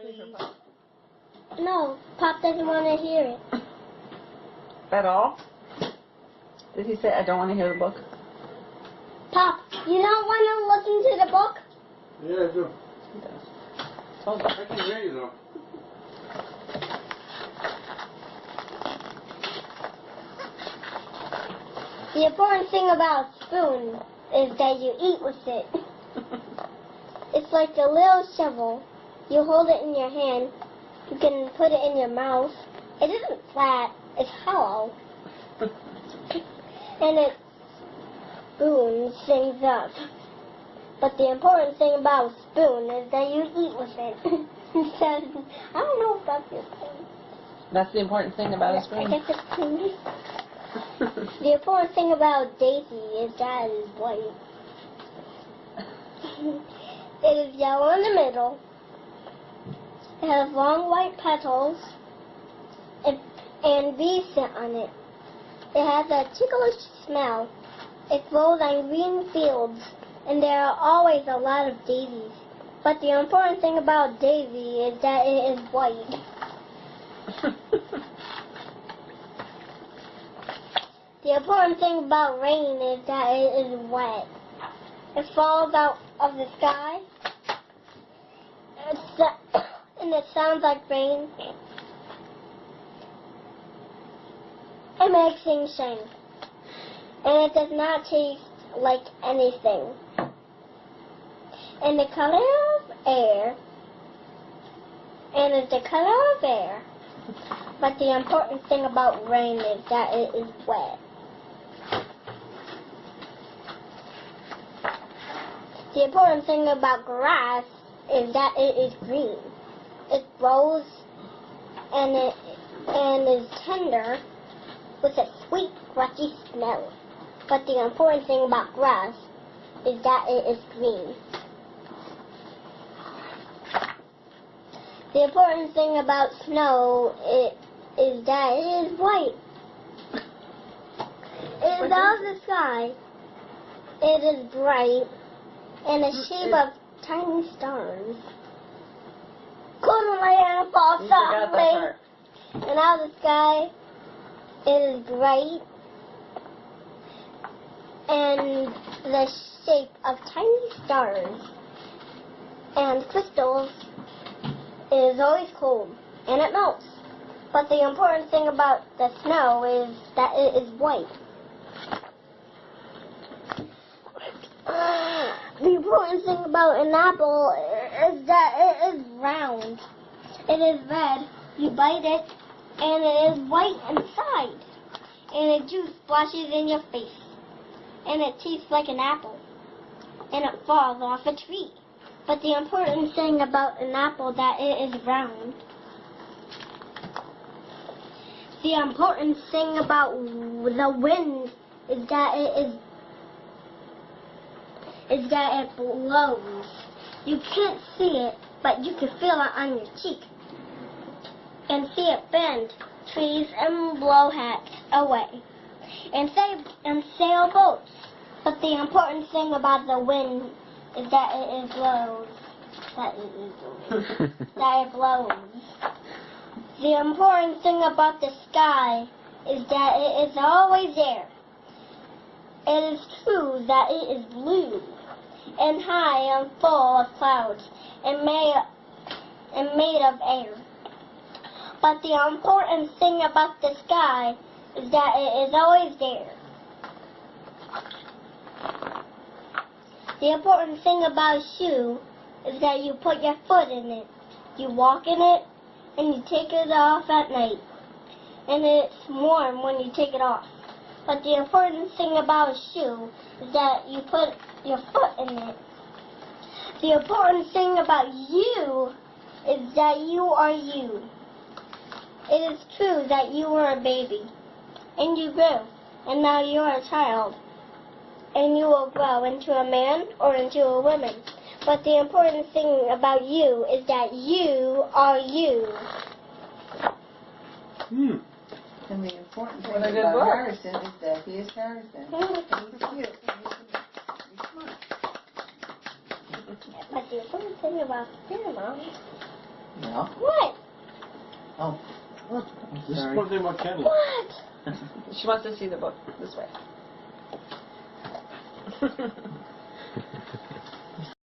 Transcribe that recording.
please. No, Pop doesn't want to hear it. At all? Did he say I don't want to hear the book? Pop, you don't want to listen to the book? Yeah, I do. He does. Told you. I can hear you though. The important thing about a spoon is that you eat with it. It's like a little shovel. You hold it in your hand. You can put it in your mouth. It isn't flat. It's hollow. And it spoons things up. But the important thing about a spoon is that you eat with it. Instead, I don't know if that's your thing. That's the important thing about a I spoon? guess it's me. The important thing about Daisy is that it is white. It is yellow in the middle. It has long white petals and bees sit on it. It has a ticklish smell. It grows on green fields, and there are always a lot of daisies. But the important thing about Daisy is that it is white. The important thing about rain is that it is wet. It falls out of the sky, and it sounds like rain. It makes things shine, and it does not taste like anything. And the color of air, and it's the color of air. But the important thing about rain is that it is wet. The important thing about grass is that it is green. It grows and is tender with a sweet, crusty smell. But the important thing about grass is that it is green. The important thing about snow is that it is white. It is out of the sky. It is bright and the shape of tiny stars. Couldn't lay and fall softly. And out of the sky, it is bright and the shape of tiny stars and crystals. It is always cold and it melts. But the important thing about the snow is that it is white. The important thing about an apple is that it is round. It is red. You bite it, and it is white inside. And the juice splashes in your face. And it tastes like an apple. And it falls off a tree. But the important thing about an apple is that it is round. The important thing about the wind is that it blows. You can't see it, but you can feel it on your cheek. And see it bend trees and blow hats away. And sail boats. But the important thing about the wind is that it blows. That it blows. The important thing about the sky is that it is always there. It is true that it is blue and high and full of clouds and made of air. But the important thing about the sky is that it is always there. The important thing about a shoe is that you put your foot in it. You walk in it and you take it off at night. And it's warm when you take it off. But the important thing about a shoe is that you put your foot in it. The important thing about you is that you are you. It is true that you were a baby, and you grew, and now you are a child, and you will grow into a man or into a woman. But the important thing about you is that you are you. And the important thing about Harrison is that he is Harrison. He's cute. He's smart. But the important thing about Grandma Yeah. What? Oh. Just Sorry. put it in my kettle. What? She wants to see the book. This way.